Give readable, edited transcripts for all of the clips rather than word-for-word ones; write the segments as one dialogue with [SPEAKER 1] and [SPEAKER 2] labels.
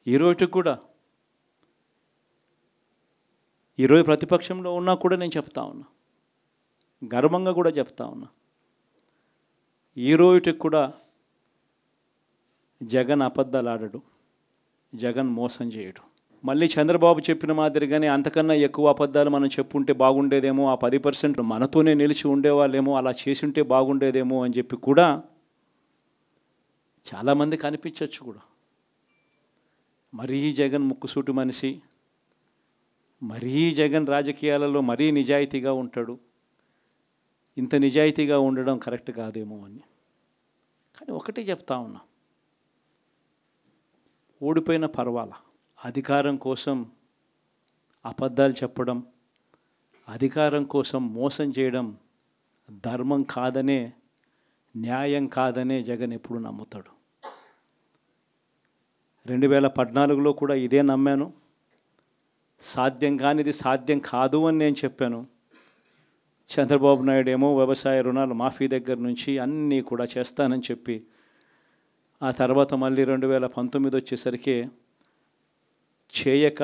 [SPEAKER 1] ఈ రోజుకి కూడా ఈరోజు ప్రతిపక్షంలో ఉన్నా కూడా నేను చెప్తా ఉన్నా, గర్వంగా కూడా చెప్తా ఉన్నా, ఈ రోజుకి కూడా జగన్ అబద్ధాలు ఆడడు, జగన్ మోసం చేయడు. మళ్ళీ చంద్రబాబు చెప్పిన మాదిరిగానే అంతకన్నా ఎక్కువ అబద్ధాలు మనం చెప్పుంటే బాగుండేదేమో, ఆ 10% మనతోనే నిలిచి ఉండేవాళ్ళేమో, అలా చేసుంటే బాగుండేదేమో అని చెప్పి కూడా చాలామంది కనిపించవచ్చు కూడా. మరీ జగన్ ముక్కుసూటి మనిషి, మరీ జగన్ రాజకీయాలలో మరీ నిజాయితీగా ఉంటాడు, ఇంత నిజాయితీగా ఉండడం కరెక్ట్ కాదేమో అని. కానీ ఒకటే చెప్తా ఉన్నా, ఓడిపోయిన పర్వాలా, అధికారం కోసం అబద్ధాలు చెప్పడం, అధికారం కోసం మోసం చేయడం ధర్మం కాదనే, న్యాయం కాదనే జగన్ ఎప్పుడు నమ్ముతాడు. 2014లో కూడా ఇదే నమ్మాను. సాధ్యం కానిది సాధ్యం కాదు అని నేను చెప్పాను. చంద్రబాబు నాయుడు ఏమో వ్యవసాయ రుణాలు మాఫీ దగ్గర నుంచి అన్నీ కూడా చేస్తానని చెప్పి, ఆ తర్వాత మళ్ళీ 2019 వచ్చేసరికి చేయక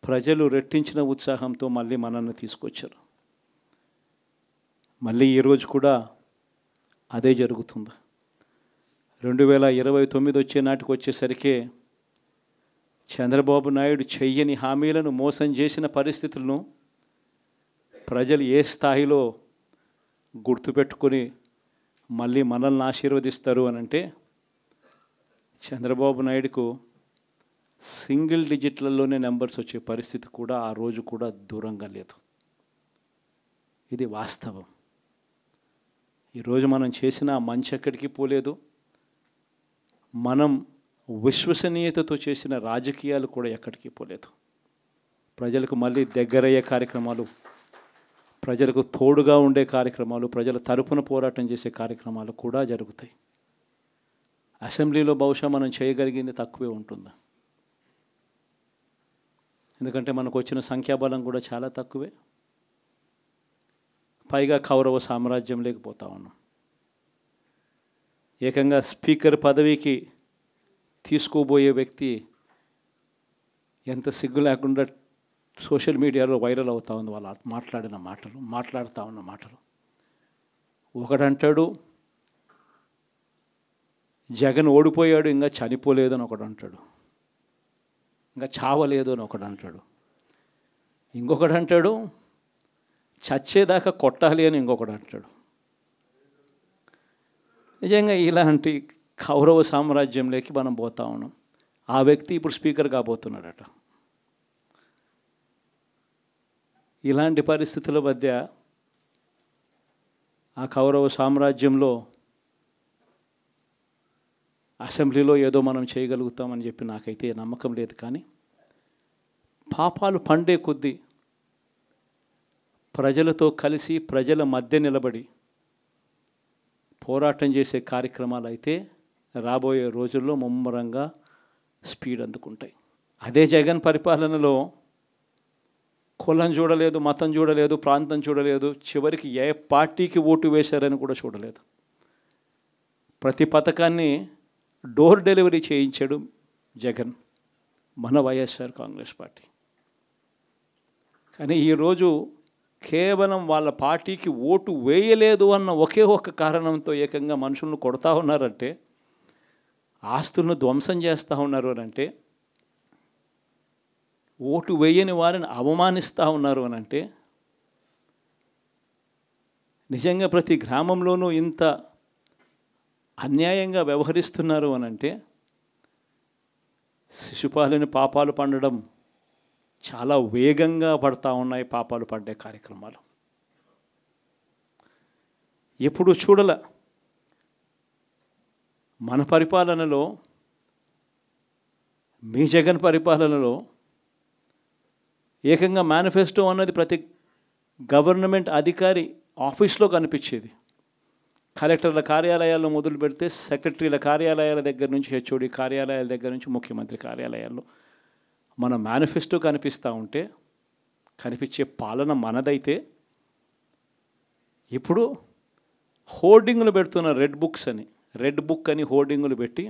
[SPEAKER 1] ప్రజలు రెట్టించిన ఉత్సాహంతో మళ్ళీ మనల్ని తీసుకొచ్చారు. మళ్ళీ ఈరోజు కూడా అదే జరుగుతుంది. 2029 వచ్చే నాటికి వచ్చేసరికి చంద్రబాబు నాయుడు చెయ్యని హామీలను మోసం చేసిన పరిస్థితులను ప్రజలు ఏ స్థాయిలో గుర్తుపెట్టుకొని మళ్ళీ మనల్ని ఆశీర్వదిస్తారు అని అంటే, చంద్రబాబు నాయుడుకు సింగిల్ డిజిట్లలోనే నెంబర్స్ వచ్చే పరిస్థితి కూడా ఆ రోజు కూడా దూరంగా లేదు. ఇది వాస్తవం. ఈరోజు మనం చేసిన మంచి ఎక్కడికి పోలేదు. మనం విశ్వసనీయతతో చేసిన రాజకీయాలు కూడా ఎక్కడికి పోలేదు. ప్రజలకు మళ్ళీ దగ్గరయ్యే కార్యక్రమాలు, ప్రజలకు తోడుగా ఉండే కార్యక్రమాలు, ప్రజల తరపున పోరాటం చేసే కార్యక్రమాలు కూడా జరుగుతాయి. అసెంబ్లీలో బహుశా మనం చేయగలిగింది తక్కువే ఉంటుంది. ఎందుకంటే మనకు వచ్చిన సంఖ్యాబలం కూడా చాలా తక్కువే. పైగా కౌరవ సామ్రాజ్యం లేకపోతా ఉన్నాం. ఏకంగా స్పీకర్ పదవికి తీసుకోబోయే వ్యక్తి ఎంత సిగ్గు లేకుండా సోషల్ మీడియాలో వైరల్ అవుతూ ఉంది. వాళ్ళు మాట్లాడుతూ ఉన్న మాటలు. ఒకడంటాడు జగన్ ఓడిపోయాడు, ఇంకా చనిపోలేదు అని ఒకడు అంటాడు, ఇంకా చావలేదు అని ఒకడు అంటాడు, ఇంకొకడు అంటాడు చచ్చేదాకా కొట్టాలి అని ఇంకొకడు అంటాడు. నిజంగా ఇలాంటి కౌరవ సామ్రాజ్యంలోకి మనం పోతా ఉన్నాం. ఆ వ్యక్తి ఇప్పుడు స్పీకర్ కాబోతున్నాడట. ఇలాంటి పరిస్థితుల మధ్య ఆ కౌరవ సామ్రాజ్యంలో అసెంబ్లీలో ఏదో మనం చేయగలుగుతామని చెప్పి నాకైతే నమ్మకం లేదు. కానీ పాపాలు పండే కొద్దీ ప్రజలతో కలిసి ప్రజల మధ్య నిలబడి పోరాటం చేసే కార్యక్రమాలు అయితే రాబోయే రోజుల్లో ముమ్మరంగా స్పీడ్ అందుకుంటాయి. అదే జగన్ పరిపాలనలో కులం చూడలేదు, మతం చూడలేదు, ప్రాంతం చూడలేదు, చివరికి ఏ పార్టీకి ఓటు వేశారని కూడా చూడలేదు. ప్రతి పథకాన్ని డోర్ డెలివరీ చేయించాడు జగన్, మన వైఎస్ఆర్ కాంగ్రెస్ పార్టీ. కానీ ఈరోజు కేవలం వాళ్ళ పార్టీకి ఓటు వేయలేదు అన్న ఒకే ఒక్క కారణంతో ఏకంగా మనుషులను కొడతా ఉన్నారంటే, ఆస్తులను ధ్వంసం చేస్తూ ఉన్నారు అని అంటే, ఓటు వేయని వారిని అవమానిస్తూ ఉన్నారు అని అంటే, నిజంగా ప్రతి గ్రామంలోనూ ఇంత అన్యాయంగా వ్యవహరిస్తున్నారు అని అంటే, శిశుపాలని పాపాలు పండడం చాలా వేగంగా పడతా ఉన్నాయి. పాపాలు పడ్డే కార్యక్రమాలు ఎప్పుడు చూడల. మన పరిపాలనలో, మీ జగన్ పరిపాలనలో ఏకంగా మేనిఫెస్టో అన్నది ప్రతి గవర్నమెంట్ అధికారి ఆఫీస్లో కనిపించేది. కలెక్టర్ల కార్యాలయాల్లో మొదలు పెడితే సెక్రటరీల కార్యాలయాల దగ్గర నుంచి, హెచ్ఓడి కార్యాలయాల దగ్గర నుంచి ముఖ్యమంత్రి కార్యాలయాల్లో మన మేనిఫెస్టో కనిపిస్తూ ఉంటే, కనిపించే పాలన మనదైతే, ఇప్పుడు హోర్డింగులు పెడుతున్న రెడ్ బుక్ అని హోర్డింగులు పెట్టి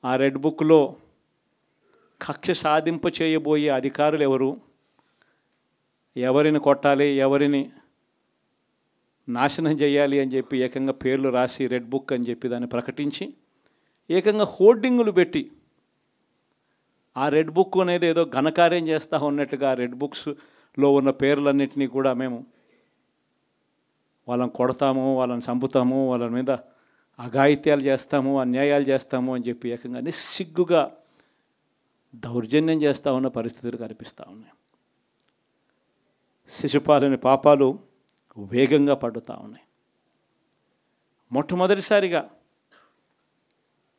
[SPEAKER 1] ఆ రెడ్ బుక్లో కక్ష సాధింప చేయబోయే అధికారులు ఎవరు, ఎవరిని కొట్టాలి, ఎవరిని నాశనం చేయాలి అని చెప్పి ఏకంగా పేర్లు రాసి రెడ్ బుక్ అని చెప్పి దాన్ని ప్రకటించి ఏకంగా హోర్డింగులు పెట్టి ఆ రెడ్ బుక్ అనేది ఏదో ఘనకార్యం చేస్తూ ఉన్నట్టుగా రెడ్ బుక్స్లో ఉన్న పేర్లన్నింటినీ కూడా మేము వాళ్ళని కొడతాము, వాళ్ళని చంపుతాము, వాళ్ళ మీద అఘాయిత్యాలు చేస్తాము, అన్యాయాలు చేస్తాము అని చెప్పి ఏకంగా నిస్సిగ్గుగా దౌర్జన్యం చేస్తూ ఉన్న పరిస్థితులు కనిపిస్తూ ఉన్నాయి. శిశుపాలుని పాపాలు వేగంగా పడుతూ ఉన్నాయి. మొట్టమొదటిసారిగా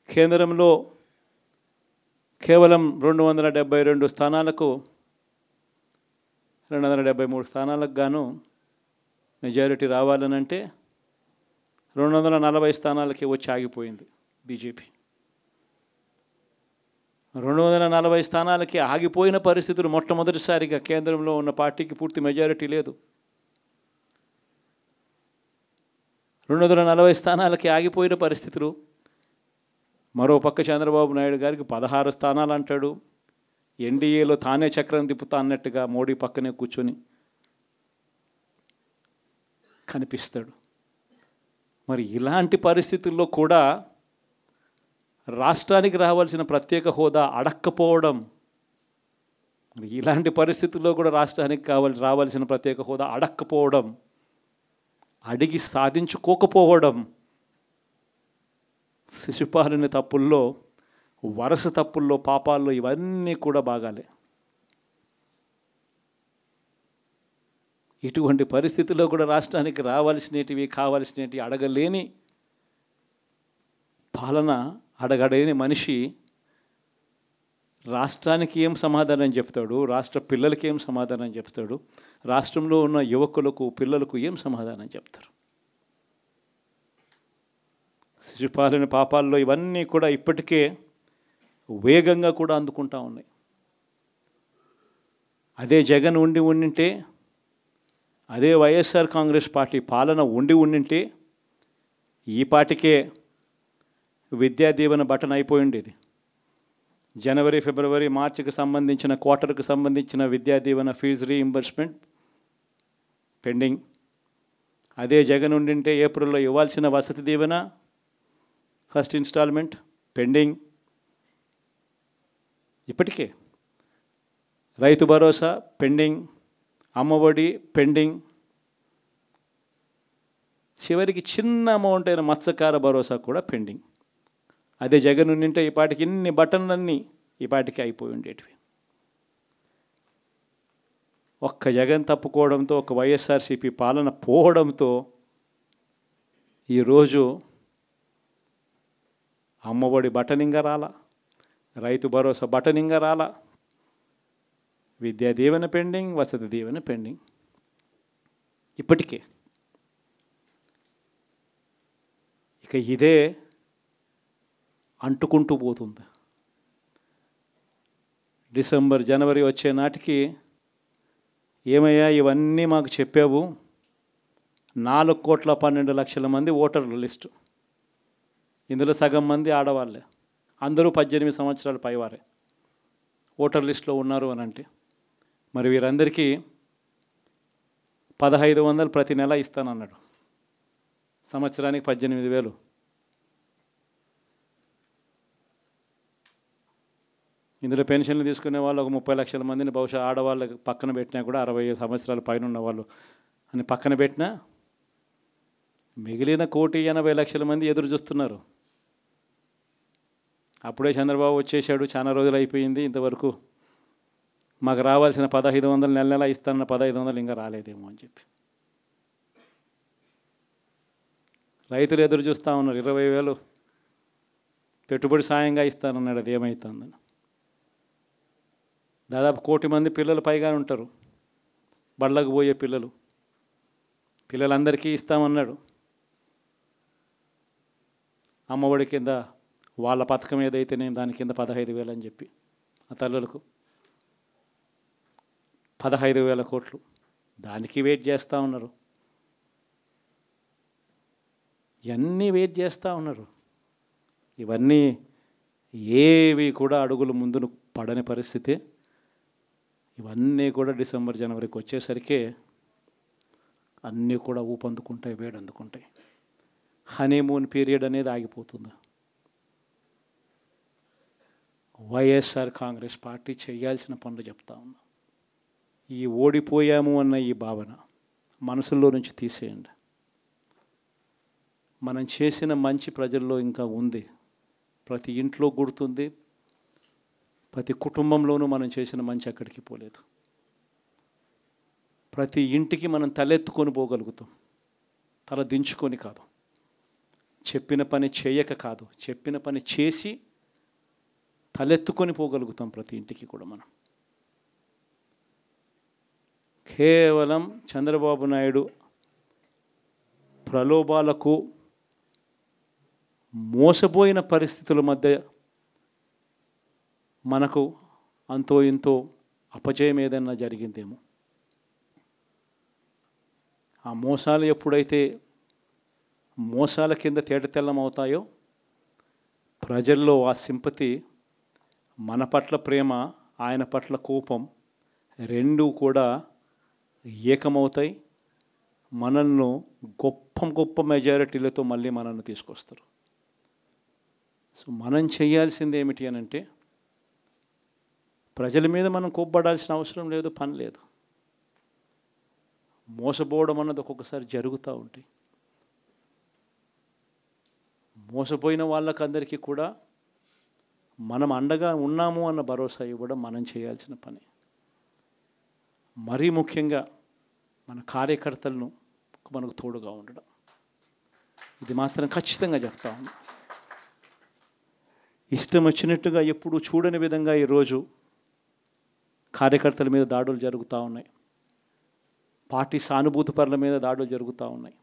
[SPEAKER 1] కేంద్రంలో కేవలం 272 స్థానాలకు 273 స్థానాలకు గాను మెజారిటీ రావాలనంటే 240 స్థానాలకి వచ్చి ఆగిపోయింది బీజేపీ. 240 స్థానాలకి ఆగిపోయిన పరిస్థితులు మొట్టమొదటిసారిగా కేంద్రంలో ఉన్న పార్టీకి పూర్తి మెజారిటీ లేదు. 240 స్థానాలకి ఆగిపోయిన పరిస్థితులు. మరోపక్క చంద్రబాబు నాయుడు గారికి 16 స్థానాలు అంటాడు. ఎన్డీఏలో తానే చక్రం తిప్పుతా అన్నట్టుగా మోడీ పక్కనే కూర్చొని కనిపిస్తాడు. మరి ఇలాంటి పరిస్థితుల్లో కూడా రాష్ట్రానికి రావాల్సిన ప్రత్యేక హోదా అడక్కపోవడం, మరి ఇలాంటి పరిస్థితుల్లో కూడా రాష్ట్రానికి రావాల్సిన ప్రత్యేక హోదా అడక్కపోవడం, అడిగి సాధించుకోకపోవడం శిశుపాలుని తప్పుల్లో, వరుస తప్పుల్లో, పాపాల్లో ఇవన్నీ కూడా బాగాలే. ఇటువంటి పరిస్థితుల్లో కూడా రాష్ట్రానికి రావాల్సినవి, కావాల్సినవి అడగలేని పాలన, అడగలేని మనిషి రాష్ట్రానికి ఏం సమాధానం చెప్తాడు, రాష్ట్ర పిల్లలకి ఏం సమాధానం చెప్తాడు, రాష్ట్రంలో ఉన్న యువకులకు, పిల్లలకు ఏం సమాధానం చెప్తారు? శిశుపాలుని పాపాల్లో ఇవన్నీ కూడా ఇప్పటికే వేగంగా కూడా అందుకుంటా ఉన్నాయి. అదే జగన్ ఉండింటే, అదే వైఎస్ఆర్ కాంగ్రెస్ పార్టీ పాలన ఉండింటే ఈ పాటికే విద్యా దీవెన బటన్ అయిపోయి ఉండేది. జనవరి, ఫిబ్రవరి, మార్చికి సంబంధించిన క్వార్టర్కి సంబంధించిన Vidya Deevena fee reimbursement pending. అదే జగన్ ఉండింటే ఏప్రిల్లో ఇవ్వాల్సిన Vasathi Deevena first instalment pending. ఇప్పటికే రైతు భరోసా పెండింగ్, అమ్మఒడి పెండింగ్, చివరికి చిన్న అమౌంట్ అయిన మత్స్యకార భరోసా కూడా పెండింగ్. అదే జగన్ ఉండింటే ఈ పాటికి ఇన్ని బటన్లన్నీ ఈ పాటికి అయిపోయి ఉండేటివి. ఒక్క జగన్ తప్పుకోవడంతో, ఒక వైఎస్ఆర్సీపీ పాలన పోవడంతో ఈరోజు అమ్మఒడి బటనింగా రాలా, రైతు భరోసా బటనింగా రాలా, విద్యా దీవెన పెండింగ్, వసతి దీవెన పెండింగ్. ఇప్పటికే ఇక ఇదే అంటుకుంటూ పోతుంది. డిసెంబర్, జనవరి వచ్చే నాటికి ఏమయ్యా ఇవన్నీ మాకు చెప్పావు, 4,12,00,000 మంది ఓటర్ల లిస్టు, ఇందులో సగం మంది ఆడవాళ్ళే, అందరూ 18 సంవత్సరాల పైవారే ఓటర్ లిస్టులో ఉన్నారు అని అంటే, మరి వీరందరికీ 1,500 ప్రతి నెల ఇస్తానన్నాడు. సంవత్సరానికి 18,000. ఇందులో పెన్షన్లు తీసుకునే వాళ్ళు ఒక 30 లక్షల మందిని బహుశా ఆడవాళ్ళకి పక్కన పెట్టినా కూడా 60 సంవత్సరాల పైన ఉన్న వాళ్ళు అని పక్కన పెట్టినా మిగిలిన 1,80,00,000 మంది ఎదురు చూస్తున్నారు. అప్పుడే చంద్రబాబు వచ్చేసాడు, చాలా రోజులు అయిపోయింది, ఇంతవరకు మాకు రావాల్సిన 1,500 నెల నెల ఇస్తానన్న 1,500 ఇంకా రాలేదేమో అని చెప్పి రైతులు ఎదురు చూస్తూ ఉన్నారు. 20,000 పెట్టుబడి సాయంగా ఇస్తానన్నాడు, అది ఏమవుతుందని. దాదాపు 1,000,000 మంది పిల్లలు పైగా ఉంటారు, బళ్ళకు పోయే పిల్లలందరికీ ఇస్తామన్నాడు. అమ్మఒడి కింద వాళ్ళ పథకం ఏదైతే నేను దాని కింద 15,000 అని చెప్పి ఆ తల్లులకు 15,000 కోట్లు, దానికి వెయిట్ చేస్తూ ఉన్నారు. ఇవన్నీ వెయిట్ చేస్తూ ఉన్నారు. ఇవన్నీ ఏవి కూడా అడుగులు ముందును పడని పరిస్థితి. ఇవన్నీ కూడా డిసెంబర్ జనవరికి వచ్చేసరికి అన్నీ కూడా ఊపందుకుంటాయి, వేడందుకుంటాయి. హనీమూన్ పీరియడ్ అనేది ఆగిపోతుంది. వైఎస్ఆర్ కాంగ్రెస్ పార్టీ చేయాల్సిన పనులు చెప్తా ఉన్నా. ఈ ఓడిపోయాము అన్న ఈ భావన మనసులో నుంచి తీసేయండి. మనం చేసిన మంచి ప్రజల్లో ఇంకా ఉంది. ప్రతి ఇంట్లో గుర్తుంది, ప్రతి కుటుంబంలోనూ మనం చేసిన మంచి ఎక్కడికి పోలేదు. ప్రతి ఇంటికి మనం తలెత్తుకొని పోగలుగుతాం, తల దించుకొని కాదు. చెప్పిన పని చేయక కాదు, చెప్పిన పని చేసి తలెత్తుకొని పోగలుగుతాం ప్రతి ఇంటికి కూడా మనం. కేవలం చంద్రబాబు నాయుడు ప్రలోభాలకు మోసపోయిన పరిస్థితుల మధ్య మనకు అంతో ఇంతో అపజయం ఏదైనా జరిగిందేమో. ఆ మోసాలు ఎప్పుడైతే మోసాల కింద తేటతెల్లం అవుతాయో, ప్రజల్లో ఆ సింపతి, మన పట్ల ప్రేమ, ఆయన పట్ల కోపం రెండూ కూడా ఏకమవుతాయి. మనల్ని గొప్ప గొప్ప మెజారిటీలతో మళ్ళీ మనల్ని తీసుకొస్తారు. సో మనం చేయాల్సింది ఏమిటి అని అంటే, ప్రజల మీద మనం కోప్పడాల్సిన అవసరం లేదు, పని లేదు. మోసపోవడం అన్నది ఒక్కొక్కసారి జరుగుతూ ఉంటాయి. మోసపోయిన వాళ్ళకందరికీ కూడా మనం అండగా ఉన్నాము అన్న భరోసా ఇవ్వడం మనం చేయాల్సిన పని. మరీ ముఖ్యంగా మన కార్యకర్తలను మనకు తోడుగా ఉండడం, ఇది మాత్రం ఖచ్చితంగా చెప్తా ఉన్నా. ఇష్టం వచ్చినట్టుగా ఎప్పుడు చూడని విధంగా ఈరోజు కార్యకర్తల మీద దాడులు జరుగుతూ ఉన్నాయి. పార్టీ సానుభూతి పరుల మీద దాడులు జరుగుతూ ఉన్నాయి.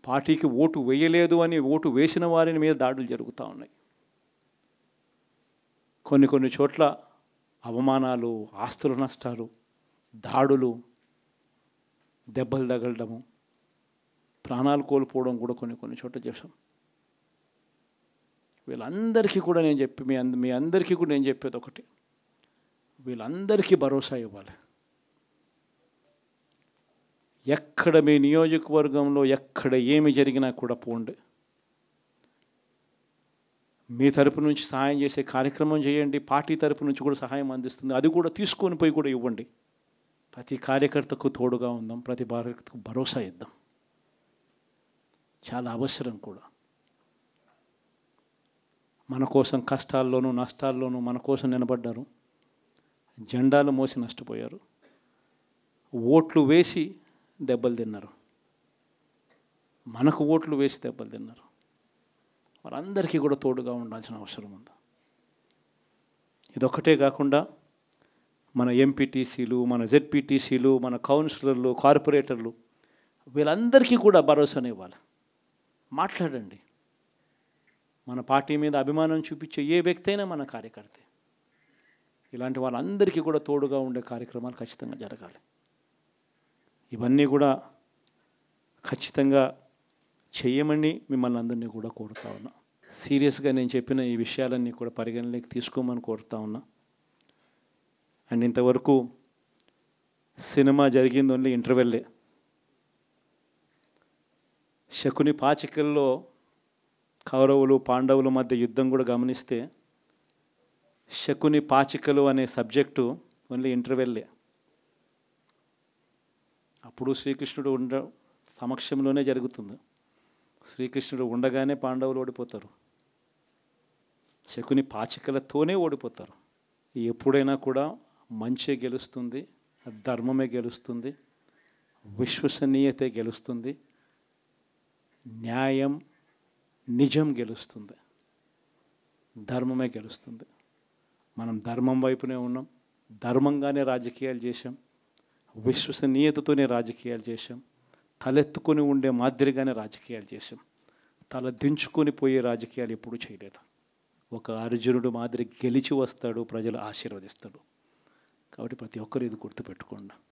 [SPEAKER 1] పార్టీకి ఓటు వేయలేదు అని ఓటు వేసిన వారిని మీద దాడులు జరుగుతూ ఉన్నాయి. కొన్ని చోట్ల అవమానాలు, ఆస్తుల నష్టాలు, దాడులు, దెబ్బలు తగలడము, ప్రాణాలు కోల్పోవడం కూడా కొన్ని చోట్ల చేశాం. వీళ్ళందరికీ కూడా నేను మీ అందరికీ కూడా నేను చెప్పేది ఒకటి, వీళ్ళందరికీ భరోసా ఇవ్వాలి. ఎక్కడ మీ నియోజకవర్గంలో ఎక్కడ ఏమి జరిగినా కూడా పోండి, మీ తరపు నుంచి సహాయం చేసే కార్యక్రమం చేయండి. పార్టీ తరపు నుంచి కూడా సహాయం అందిస్తుంది, అది కూడా తీసుకొని పోయి కూడా ఇవ్వండి. ప్రతి కార్యకర్తకు తోడుగా ఉందాం, ప్రతి కార్యకర్తకు భరోసా ఇద్దాం. చాలా అవసరం కూడా. మన కోసం కష్టాల్లోనూ నష్టాల్లోనూ మన కోసం నిలబడ్డారు, జెండాలు మోసి నష్టపోయారు, ఓట్లు వేసి దెబ్బలు తిన్నారు, మనకు ఓట్లు వేసి దెబ్బలు తిన్నారు. వారందరికీ కూడా తోడుగా ఉండాల్సిన అవసరం ఉంది. ఇదొక్కటే కాకుండా మన ఎంపీటీసీలు, మన జెడ్పీటీసీలు, మన కౌన్సిలర్లు, కార్పొరేటర్లు, వీళ్ళందరికీ కూడా భరోసానే ఇవ్వాలి. మాట్లాడండి. మన పార్టీ మీద అభిమానం చూపించే ఏ వ్యక్తి అయినా మన కార్యకర్తే. ఇలాంటి వాళ్ళందరికీ కూడా తోడుగా ఉండే కార్యక్రమాలు ఖచ్చితంగా జరగాలి. ఇవన్నీ కూడా ఖచ్చితంగా చేయమని మిమ్మల్ని అందరినీ కూడా కోరుతా ఉన్నా. సీరియస్గా నేను చెప్పిన ఈ విషయాలన్నీ కూడా పరిగణలోకి తీసుకోమని కోరుతా ఉన్నా. అండ్ ఇంతవరకు సినిమా జరిగింది ఓన్లీ ఇంటర్వెల్లే. శకుని పాచికల్లో కౌరవులు పాండవుల మధ్య యుద్ధం కూడా గమనిస్తే, శకుని పాచికలు అనే సబ్జెక్టు ఓన్లీ ఇంటర్వెల్లే. అప్పుడు శ్రీకృష్ణుడు సమక్షంలోనే జరుగుతుంది. శ్రీకృష్ణుడు ఉండగానే పాండవులు ఓడిపోతారు, శకుని పాచికలతోనే ఓడిపోతారు. ఎప్పుడైనా కూడా మంచే గెలుస్తుంది, ధర్మమే గెలుస్తుంది, విశ్వసనీయతే గెలుస్తుంది, న్యాయం నిజం గెలుస్తుంది, ధర్మమే గెలుస్తుంది. మనం ధర్మం వైపునే ఉన్నాం, ధర్మంగానే రాజకీయాలు చేశాం, విశ్వసనీయతతోనే రాజకీయాలు చేశాం, తలెత్తుకొని ఉండే మాదిరిగానే రాజకీయాలు చేశాం. తల దించుకొని పోయే రాజకీయాలు ఎప్పుడూ చేయలేదు. ఒక అర్జునుడు మాదిరి గెలిచి వస్తాడు, ప్రజలు ఆశీర్వదిస్తాడు. కాబట్టి ప్రతి ఒక్కరు ఇది గుర్తుపెట్టుకోండి.